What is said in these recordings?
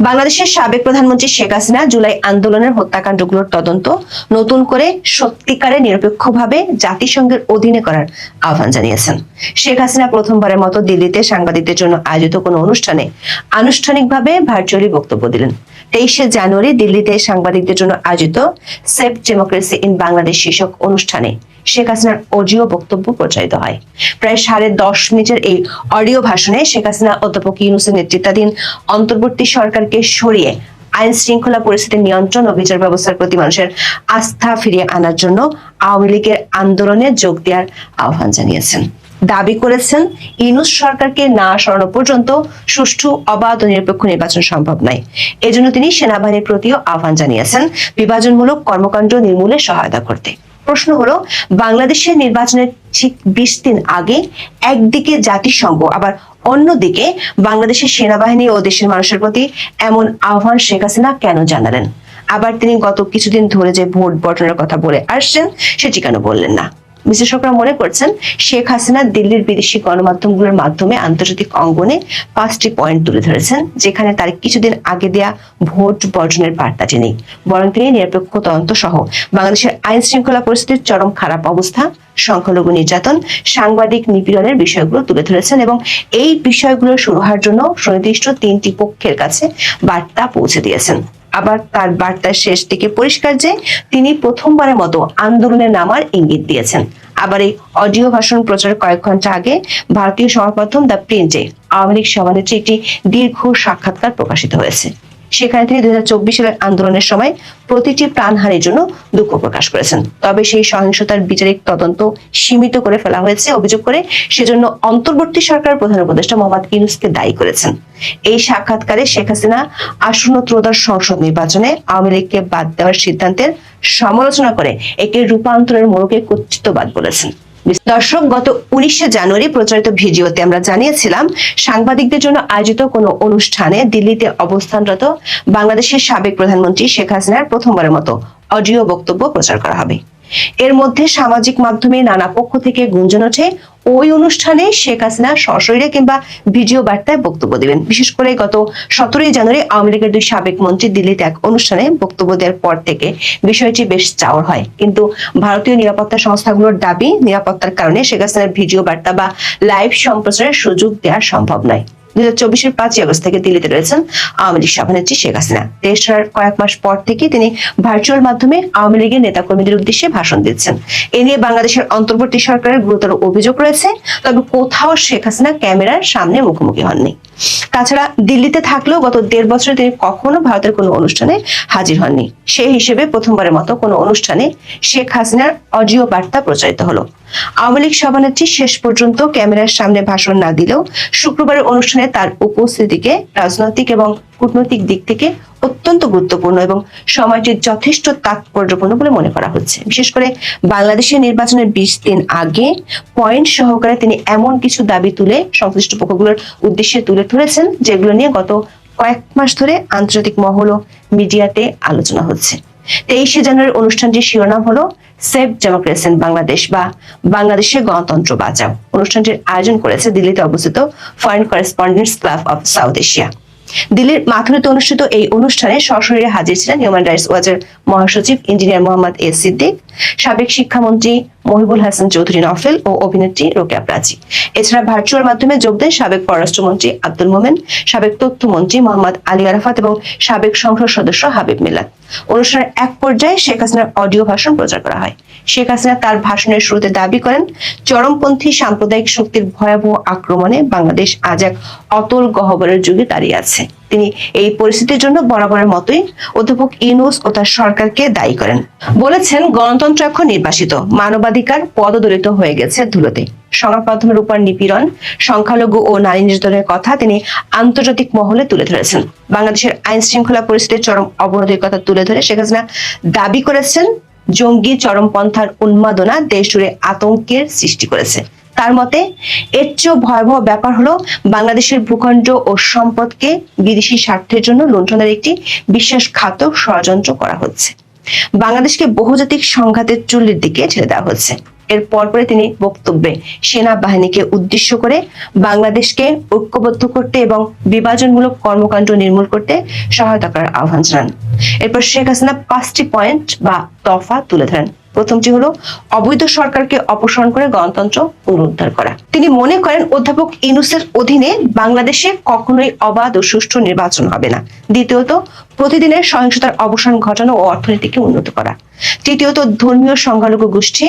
বাংলাদেশের সাবেক প্রধানমন্ত্রী শেখ হাসিনা জুলাই আন্দোলনের হত্যাকাণ্ডগুলোর তদন্ত নতুন করে সত্যিকারে নিরপেক্ষভাবে জাতিসংঘের অধীনে করার আহ্বান জানিয়েছেন। শেখ হাসিনা প্রথমবারের মতো দিল্লিতে সাংবাদিকদের জন্য আয়োজিত কোনো অনুষ্ঠানে আনুষ্ঠানিকভাবে ভার্চুয়ালি বক্তব্য দিলেন। 23শে জানুয়ারি দিল্লিতে সাংবাদিকদের জন্য আয়োজিত সেভ ডেমোক্রেসি ইন বাংলাদেশ শীর্ষক অনুষ্ঠানে শেখ হাসিনার অডিও বক্তব্য প্রচারিত হয়। প্রায় 10.5 মিনিটের এই অডিও ভাষণে শেখ হাসিনা অধ্যাপক ইউনূসের নেতৃত্বাধীন অন্তর্বর্তী সরকারকে সরিয়ে আইন শৃঙ্খলা পরিস্থিতির নিয়ন্ত্রণ ও বিচার ব্যবস্থার প্রতি মানুষের আস্থা ফিরিয়ে আনার জন্য আওয়ামী লীগের আন্দোলনে যোগ দেওয়ার আহ্বান জানিয়েছেন। দাবি করেছেন, ইউনূস সরকারকে না সরানো পর্যন্ত সুষ্ঠু, অবাধ ও নিরপেক্ষ নির্বাচন সম্ভব নয়। এজন্য তিনি সেনাবাহিনীর প্রতিও আহ্বান জানিয়েছেন বিভাজনমূলক কর্মকাণ্ড নির্মূলে সহায়তা করতে। প্রশ্ন হলো, বাংলাদেশের নির্বাচনের ঠিক 20 দিন আগে একদিকে জাতিসংঘ আবার অন্যদিকে বাংলাদেশের সেনাবাহিনী ও দেশের মানুষের প্রতি এমন আহ্বান শেখ হাসিনা কেন জানালেন? আবার তিনি গত কিছুদিন ধরে যে ভোট বর্জনের কথা বলে আসছেন সেটি কেন বললেন না? বিশ্লেষকরা মনে করছেন, শেখ হাসিনা দিল্লির বিদেশি গণমাধ্যমগুলোর মাধ্যমে আন্তর্জাতিক অঙ্গনে 5টি পয়েন্ট তুলে ধরেছেন, যেখানে তার কিছুদিন আগে দেয়া ভোট বর্জনের বার্তাটি নেই। বরং তিনি নিরপেক্ষ তদন্ত সহ বাংলাদেশের আইন শৃঙ্খলা পরিস্থিতির চরম খারাপ অবস্থা, সংখ্যালঘু নির্যাতন, সাংবাদিক নিপীড়নের বিষয়গুলো তুলে ধরেছেন এবং এই বিষয়গুলো সুরাহার জন্য সুনির্দিষ্ট 3টি পক্ষের কাছে বার্তা পৌঁছে দিয়েছেন। আবার তার বার্তার শেষ দিকে পরিষ্কার যে তিনি প্রথমবারের মতো আন্দোলনে নামার ইঙ্গিত দিয়েছেন। আবার এই অডিও ভাষণ প্রচার কয়েক ঘন্টা আগে ভারতীয় সংবাদমাধ্যম দ্য প্রিন্টে আওয়ামী লীগ সভানেত্রী একটি দীর্ঘ সাক্ষাৎকার প্রকাশিত হয়েছে। সেখানে তিনি 2024 সালের আন্দোলনের সময় প্রতিটি প্রাণহানির জন্য দুঃখ প্রকাশ করেছেন। তবে সেই সহিংসতার বিচারিক তদন্ত সীমিত করে ফেলা হয়েছে অভিযোগ করে সেজন্য অন্তর্বর্তী সরকারের প্রধান উপদেষ্টা মোহাম্মদ ইউনূসকে দায়ী করেছেন। এই সাক্ষাৎকারে শেখ হাসিনা আসন্ন ত্রয়োদশ সংসদ নির্বাচনে আওয়ামী লীগকে বাদ দেওয়ার সিদ্ধান্তের সমালোচনা করে একে রূপান্তরের মোড়কে কর্তৃত্ববাদ বলেছেন। দর্শক, গত 19শে জানুয়ারি প্রচারিত ভিডিওতে আমরা জানিয়েছিলাম, সাংবাদিকদের জন্য আয়োজিত কোনো অনুষ্ঠানে দিল্লিতে অবস্থানরত বাংলাদেশের সাবেক প্রধানমন্ত্রী শেখ হাসিনার প্রথমবারের মতো অডিও বক্তব্য প্রচার করা হবে। এর মধ্যে সামাজিক মাধ্যমে নানা পক্ষ থেকে গুঞ্জন ওঠে ওই অনুষ্ঠানে শেখ হাসিনা সশরীরে কিংবা ভিডিও বার্তায় বক্তব্য দেবেন। বিশেষ করে গত 17 জানুয়ারি আওয়ামী লীগের 2 সাবেক মন্ত্রী দিল্লিতে এক অনুষ্ঠানে বক্তব্য দেওয়ার পর থেকে বিষয়টি বেশ চাওয়ার হয়। কিন্তু ভারতীয় নিরাপত্তা সংস্থাগুলোর দাবি, নিরাপত্তার কারণে শেখ হাসিনার ভিডিও বার্তা বা লাইভ সম্প্রচারের সুযোগ দেওয়া সম্ভব নয়। 2024 5 আগস্ট থেকে দিল্লিতে রয়েছেন আওয়ামী লীগ সভানেত্রী শেখ হাসিনা। দেশ ছাড়ার কয়েক মাস পর থেকে তিনি ভার্চুয়াল মাধ্যমে আওয়ামী লীগের নেতাকর্মীদের উদ্দেশ্যে ভাষণ দিচ্ছেন। এ নিয়ে বাংলাদেশের অন্তর্বর্তী সরকারের গুরুতর অভিযোগ রয়েছে, তবে কোথাও শেখ হাসিনা ক্যামেরার সামনে মুখোমুখি হননি। তাছাড়া দিল্লিতে থাকলেও গত 1.5 বছরে তিনি কখনো ভারতের কোনো অনুষ্ঠানে হাজির হননি। সেই হিসেবে প্রথমবারের মতো কোনো অনুষ্ঠানে শেখ হাসিনার অডিও বার্তা প্রচারিত হলো। আওয়ামী লীগ সভানেত্রী শেষ পর্যন্ত ক্যামেরার সামনে ভাষণ না দিলেও শুক্রবারের অনুষ্ঠানে তার উপস্থিতিকে রাজনৈতিক এবং কূটনৈতিক দিক থেকে অত্যন্ত গুরুত্বপূর্ণ এবং সময়টি যথেষ্ট তাৎপর্যপূর্ণ বলে মনে করা হচ্ছে। বিশেষ করে বাংলাদেশের নির্বাচনের 20 দিন আগে পয়েন্ট সহকারে তিনি এমন কিছু দাবি তুলে সংশ্লিষ্ট পক্ষগুলোর উদ্দেশ্যে তুলে ধরেছেন, যেগুলো নিয়ে গত কয়েক মাস ধরে আন্তর্জাতিক মহল ও মিডিয়াতে আলোচনা হচ্ছে। 23শে জানুয়ারির অনুষ্ঠানটির শিরোনাম হলো সেভ ডেমোক্রেসি ইন বাংলাদেশ বা বাংলাদেশের গণতন্ত্র বাঁচাও। অনুষ্ঠানটির আয়োজন করেছে দিল্লিতে অবস্থিত foreign correspondents club of south Asia. দিল্লির মাথুরিতে অনুষ্ঠিত এই অনুষ্ঠানে সশরীরে হাজির ছিলেন হিউম্যান রাইটস ওয়াচের মহাসচিব ইঞ্জিনিয়ার মোহাম্মদ এ সিদ্দিক, সাবেক শিক্ষামন্ত্রী মহিবুল হাসান চৌধুরী নফেল ও অভিনেত্রী রোকেয়া প্রাচী। এছাড়া ভার্চুয়াল মাধ্যমে যোগ দেন সাবেক পররাষ্ট্রমন্ত্রী আব্দুল মোমেন, সাবেক তথ্যমন্ত্রী মোহাম্মদ আলী আরাফাত এবং সাবেক সংসদ সদস্য হাবিব মিল্লাত। অনুষ্ঠানের এক পর্যায়ে শেখ হাসিনার অডিও ভাষণ প্রচার করা হয়। শেখ হাসিনা তার ভাষণের শুরুতে দাবি করেন, চরমপন্থী সাম্প্রদায়িক শক্তির ভয়াবহ আক্রমণে বাংলাদেশ আজ এক অতল গহ্বরের যুগে দাঁড়িয়ে আছে। তিনি এই পরিস্থিতির জন্য বরাবরের মতোই অধ্যাপক ইউনূস ও তার সরকারকে দায়ী করেন। বলেছেন, গণতন্ত্র এখন নির্বাসিত, মানবাধিকার পদদলিত হয়ে গেছে ধুলোতে। সংবাদ মাধ্যমের উপর নিপীড়ন, সংখ্যালঘু ও নারী নির্যাতনের কথা তিনি আন্তর্জাতিক মহলে তুলে ধরেছেন। বাংলাদেশের আইন শৃঙ্খলা পরিস্থিতির চরম অবনতির কথা তুলে ধরে শেখ হাসিনা দাবি করেছেন, জঙ্গি চরমপন্থার উন্মাদনা দেশ জুড়ে আতঙ্কের সৃষ্টি করেছে। তার মতে এর চেয়েও ভয়াবহ ব্যাপার হলো বাংলাদেশের ভূখণ্ড ও সম্পদকে বিদেশি স্বার্থের জন্য লুণ্ঠনের একটি বিশ্বাসঘাতক ষড়যন্ত্র করা হচ্ছে। বাংলাদেশকে বহুজাতিক সংঘাতের চুল্লির দিকে ঠেলে দেওয়া হচ্ছে। এর পরপরে তিনি বক্তব্যে সেনাবাহিনীকে উদ্দেশ্য করে বাংলাদেশকে ঐক্যবদ্ধ করতে এবং বিভাজনমূলক কর্মকাণ্ড নির্মূল করতে সহায়তা করার আহ্বান জানান। এরপর শেখ হাসিনা 5টি পয়েন্ট বা দফা তুলে ধরেন। প্রথমটি হলো অবৈধ সরকারকে অপসারণ করে গণতন্ত্র পুনরুদ্ধার করা। তিনি মনে করেন অধ্যাপক ইউনূসের অধীনে বাংলাদেশে কখনোই অবাধ ও সুষ্ঠু নির্বাচন হবে না। দ্বিতীয়ত, প্রতিদিনের সহিংসতার অবসান ঘটানো ও অর্থনীতিকে উন্নত করা। তৃতীয়ত, ধর্মীয় সংখ্যালঘু গোষ্ঠী,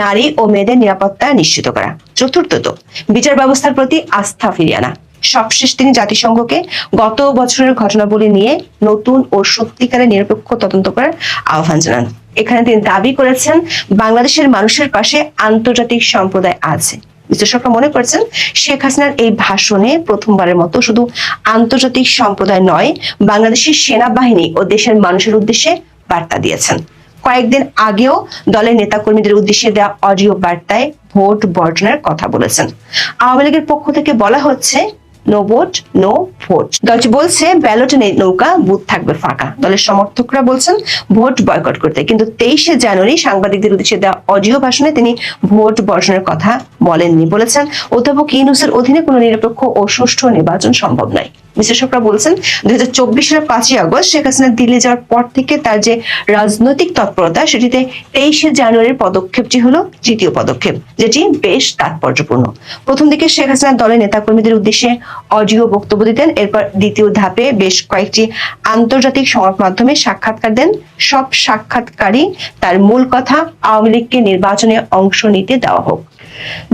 নারী ও মেয়েদের নিরাপত্তা নিশ্চিত করা। চতুর্থত, বিচার ব্যবস্থার প্রতি আস্থা ফিরিয়ে আনা। সবশেষ তিনি জাতিসংঘকে গত বছরের ঘটনাবলী নিয়ে নতুন ও সত্যিকারের নিরপেক্ষ তদন্ত করার আহ্বান জানান। এখানে তিনি দাবি করেছেন বাংলাদেশের মানুষের পাশে আন্তর্জাতিক সম্প্রদায় আছে। বিশ্লেষকরা মনে করছেন শেখ হাসিনার এই ভাষণে প্রথমবারের মতো শুধু আন্তর্জাতিক সম্প্রদায় নয়, বাংলাদেশের সেনাবাহিনী ও দেশের মানুষের উদ্দেশ্যে বার্তা দিয়েছেন। কয়েকদিন আগেও দলের নেতাকর্মীদের উদ্দেশ্যে দেওয়া অডিও বার্তায় ভোট বর্জনের কথা বলেছেন। আওয়ামী লীগের পক্ষ থেকে বলা হচ্ছে নো ভোট নো ভোট। দলটি বলছে ব্যালটে নেই নৌকা, বুথ থাকবে ফাঁকা। দলের সমর্থকরা বলছেন ভোট বয়কট করতে, কিন্তু 23শে জানুয়ারি সাংবাদিকদের উদ্দেশ্যে দেওয়া অডিও ভাষণে তিনি ভোট বর্জনের কথা বলেননি। বলেছেন অধ্যাপক ইউনূসের অধীনে কোনো নিরপেক্ষ ও সুষ্ঠু নির্বাচন সম্ভব নয়। বিশ্লেষকরা বলছেন 2024 সালের 5ই আগস্ট শেখ হাসিনা দিল্লি যাওয়ার পর থেকে তার যে রাজনৈতিক তৎপরতা, সেটিতে 23শে জানুয়ারির পদক্ষেপটি হলো তৃতীয় পদক্ষেপ, যেটি বেশ তাৎপর্যপূর্ণ। প্রথম দিকে শেখ হাসিনা দলের নেতাকর্মীদের উদ্দেশ্যে অডিও বক্তব্য দিতেন। এরপর দ্বিতীয় ধাপে বেশ কয়েকটি আন্তর্জাতিক সংবাদ মাধ্যমে সাক্ষাৎকার দেন। সব সাক্ষাৎকারই তার মূল কথা, আওয়ামী লীগকে নির্বাচনে অংশ নিতে দেওয়া হোক।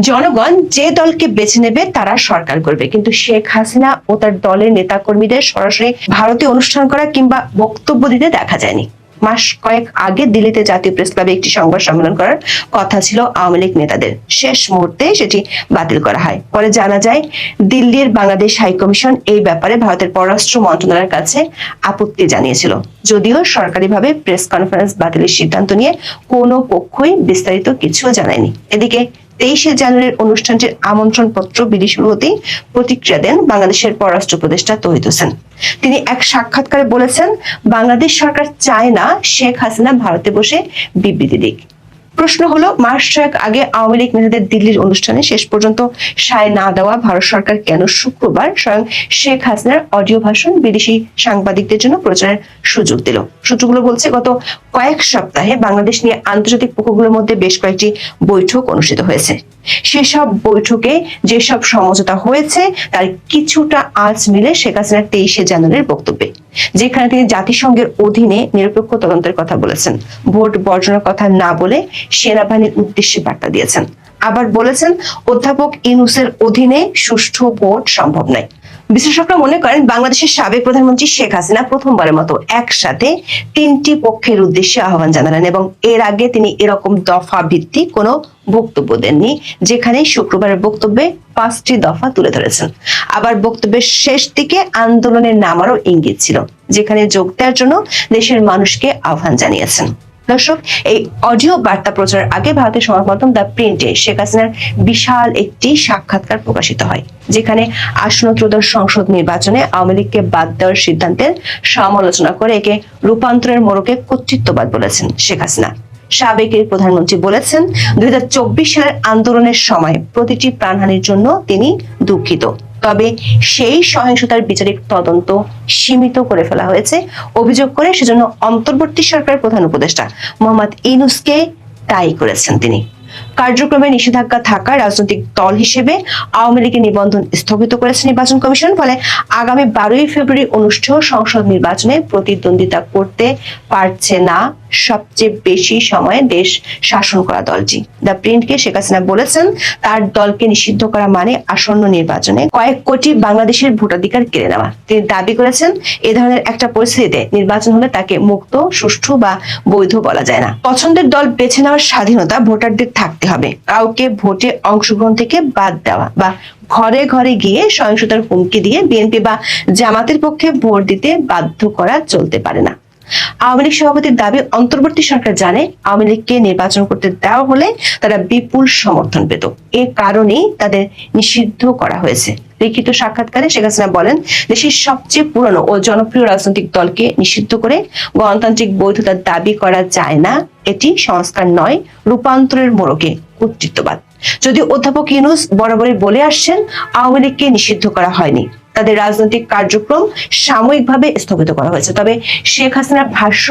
জনগণ যে দলকে বেছে নেবে তারা সরকার করবে, কিন্তু শেখ হাসিনা ও তার দলের নেতাকর্মীদের সরাসরি ভারতে অনুষ্ঠান করা কিংবা বক্তব্য দিতে দেখা যায়নি। মাস কয়েক আগে দিল্লিতে জাতীয় প্রেস ক্লাবে একটি সংবাদ সম্মেলন করার কথা ছিল আওয়ামী লীগ নেতাদের, শেষ মুহূর্তে সেটি বাতিল করা হয়। পরে জানা যায় দিল্লির বাংলাদেশ হাইকমিশন এই ব্যাপারে ভারতের পররাষ্ট্র মন্ত্রণালয়ের কাছে আপত্তি জানিয়েছিল, যদিও সরকারিভাবে প্রেস কনফারেন্স বাতিলের সিদ্ধান্ত নিয়ে কোনো পক্ষই বিস্তারিত কিছু জানায়নি। এদিকে 23শে জানুয়ারির অনুষ্ঠানটির আমন্ত্রণ পত্র বিলি শুরু হতেই প্রতিক্রিয়া দেন বাংলাদেশের পররাষ্ট্র উপদেষ্টা তৌহিদ হোসেন। তিনি এক সাক্ষাৎকারে বলেছেন বাংলাদেশ সরকার চায় না শেখ হাসিনা ভারতে বসে বিবৃতি দিক। প্রশ্ন হলো, মাস 6 আগে আওয়ামী লীগ নেতাদের দিল্লির অনুষ্ঠানে শেষ পর্যন্ত সায় না দেওয়া ভারত সরকার কেন শুক্রবার স্বয়ং শেখ হাসিনার অডিও ভাষণ বিদেশি সাংবাদিকদের জন্য প্রচারের সুযোগ দিল? সূত্রগুলো বলছে গত কয়েক সপ্তাহে বাংলাদেশ নিয়ে আন্তর্জাতিক পক্ষগুলোর মধ্যে বেশ কয়েকটি বৈঠক অনুষ্ঠিত হয়েছে। সেসব বৈঠকে যেসব সমঝোতা হয়েছে তার কিছুটা আঁচ মিলে শেখ হাসিনার 23শে জানুয়ারির বক্তব্যে, যেখানে তিনি জাতিসংঘের অধীনে নিরপেক্ষ তদন্তের কথা বলেছেন, ভোট বর্জনের কথা না বলে সেনাবাহিনীর উদ্দেশ্যে বার্তা দিয়েছেন। আবার বলেছেন অধ্যাপক ইউনূসের অধীনে সুষ্ঠু ভোট সম্ভব নয়। বিশ্লেষকরা মনে করেন বাংলাদেশের সাবেক প্রধানমন্ত্রী শেখ হাসিনা প্রথমবারের মতো একসাথে 3টি পক্ষের উদ্দেশ্যে আহ্বান জানালেন এবং এর আগে তিনি এরকম দফা ভিত্তিক কোনো বক্তব্য দেননি, যেখানে শুক্রবারের বক্তব্যে 5টি দফা তুলে ধরেছেন। আবার বক্তব্যের শেষ দিকে আন্দোলনের নামারও ইঙ্গিত ছিল, যেখানে যোগ দেওয়ার জন্য দেশের মানুষকে আহ্বান জানিয়েছেন। দর্শক, এই অডিও বার্তা প্রচারের আগে ভারতের সংবাদ মাধ্যম দ্য প্রিন্টে শেখ হাসিনার বিশাল একটি সাক্ষাৎকার প্রকাশিত হয়, যেখানে আসন্ন ত্রয়োদশ সংসদ নির্বাচনে আওয়ামী লীগকে বাদ দেওয়ার সিদ্ধান্তের সমালোচনা করে একে রূপান্তরের মোড়কে কর্তৃত্ববাদ বলেছেন শেখ হাসিনা। সাবেক প্রধানমন্ত্রী বলেছেন 2024 সালের আন্দোলনের সময় প্রতিটি প্রাণহানির জন্য তিনি দুঃখিত, তবে সেই সহিংসতার বিচারিক তদন্ত সীমিত করে ফেলা হয়েছে অভিযোগ করে সেজন্য অন্তর্বর্তী সরকারের প্রধান উপদেষ্টা মোহাম্মদ ইউনূসকে দায়ী করেছেন তিনি। কার্যক্রমে নিষেধাজ্ঞা থাকা রাজনৈতিক দল হিসেবে আওয়ামী লীগের নিবন্ধন স্থগিত করেছে নির্বাচন কমিশন। ফলে আগামী 12ই ফেব্রুয়ারি অনুষ্ঠেয় সংসদ নির্বাচনে প্রতিদ্বন্দ্বিতা করতে পারছে না সবচেয়ে বেশি সময় দেশ শাসন করা দলটি। দ্য প্রিন্টকে শেখ হাসিনা বলেছেন তার দলকে নিষিদ্ধ করা মানে আসন্ন নির্বাচনে কয়েক কোটি বাংলাদেশের ভোটাধিকার কেড়ে নেওয়া। তিনি দাবি করেছেন এ ধরনের একটা পরিস্থিতিতে নির্বাচন হলে তাকে মুক্ত, সুষ্ঠু বা বৈধ বলা যায় না। পছন্দের দল বেছে নেওয়ার স্বাধীনতা ভোটারদের থাকতে হবে। কাউকে ভোটে অংশগ্রহণ থেকে বাদ দেওয়া বা ঘরে ঘরে গিয়ে সহিংসতার হুমকি দিয়ে বিএনপি বা জামাতের পক্ষে ভোট দিতে বাধ্য করা চলতে পারে না। আওয়ামী লীগ সভাপতির দাবি, অন্তর্বর্তী সরকার জানে আওয়ামী লীগকে নির্বাচন করতে দেওয়া হলে তারা বিপুল সমর্থন পেত, এ কারণেই তাদের নিষিদ্ধ করা হয়েছে। লিখিত সাক্ষাৎকারে শেখ হাসিনা বলেন দেশের সবচেয়ে পুরনো ও জনপ্রিয় রাজনৈতিক দলকে নিষিদ্ধ করে গণতান্ত্রিক বৈধতার দাবি করা যায় না, এটি সংস্কার নয়, রূপান্তরের মোড়কে কর্তৃত্ববাদ। যদি অধ্যাপক ইউনূস বরাবরই বলে আসছেন আওয়ামী লীগকে নিষিদ্ধ করা হয়নি, তাদের রাজনৈতিক কার্যক্রম সাময়িকভাবে স্থগিত করা হয়েছে, তবে শেখ হাসিনার ভাষ্য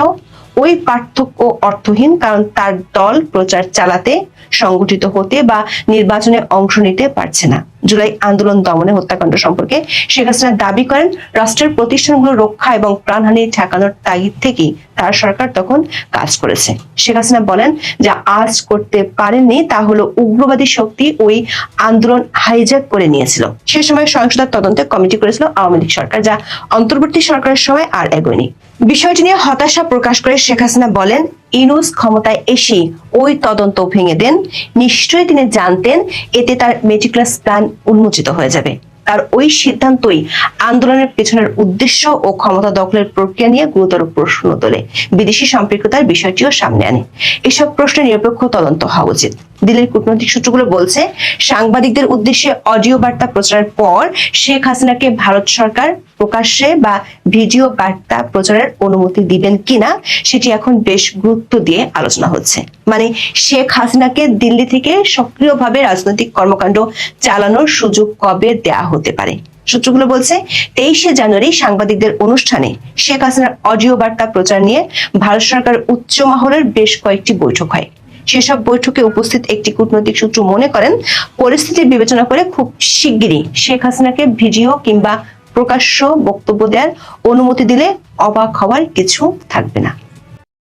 ওই পার্থক্য অর্থহীন, কারণ তার দল প্রচার চালাতে, সংগঠিত হতে বা নির্বাচনে অংশ নিতে পারছে না। জুলাই আন্দোলন দমনে হত্যাকাণ্ড সম্পর্কে শেখ হাসিনা দাবি করেন, রাষ্ট্রের প্রতিষ্ঠানগুলো রক্ষা এবং প্রাণহানি ঠেকানোর তাগিদ থেকেই তার সরকার তখন কাজ করেছে। শেখ হাসিনা বলেন, যা আজ করতে পারেননি তা হলো উগ্রবাদী শক্তি ওই আন্দোলন হাইজ্যাক করে নিয়েছিল। সে সময় সহিংসতার তদন্তে কমিটি করেছিল আওয়ামী লীগ সরকার, যা অন্তর্বর্তী সরকারের সময় আর এগোয়নি। বিষয়টি নিয়ে হতাশা প্রকাশ করে শেখ হাসিনা বলেন, ইউনূস ক্ষমতায় এসে ওই তদন্ত ভেঙে দেন। নিশ্চয়ই তিনি জানতেন এতে তার মেটিকুলাস প্ল্যান উন্মোচিত হয়ে যাবে। তার ওই সিদ্ধান্তই আন্দোলনের পেছনের উদ্দেশ্য ও ক্ষমতা দখলের প্রক্রিয়া নিয়ে গুরুতর প্রশ্ন তোলে, বিদেশি সম্পৃক্ততার বিষয়টিও সামনে আনে। এসব প্রশ্নে নিরপেক্ষ তদন্ত হওয়া উচিত। দিল্লির কূটনৈতিক সূত্রগুলো বলছে, সাংবাদিকদের উদ্দেশ্যে অডিও বার্তা প্রচারের পর শেখ হাসিনাকে ভারত সরকার প্রকাশ্যে বা ভিডিও বার্তা প্রচারের অনুমতি দিবেন কিনা সেটি এখন বেশ গুরুত্ব দিয়ে আলোচনা হচ্ছে। মানে শেখ হাসিনাকে দিল্লি থেকে সক্রিয়ভাবে রাজনৈতিক কর্মকাণ্ড চালানোর সুযোগ কবে দেয়া হতে পারে। সূত্রগুলো বলছে, 23শে জানুয়ারি সাংবাদিকদের অনুষ্ঠানে শেখ হাসিনার অডিও বার্তা প্রচার নিয়ে ভারত সরকার উচ্চ মহলের বেশ কয়েকটি বৈঠক হয়। সেসব বৈঠকে উপস্থিত একটি কূটনৈতিক সূত্র মনে করেন, পরিস্থিতি বিবেচনা করে খুব শিগগিরই শেখ হাসিনাকে ভিডিও কিংবা প্রকাশ্য বক্তব্য দেওয়ার অনুমতি দিলে অবাক হওয়ার কিছু থাকবে না।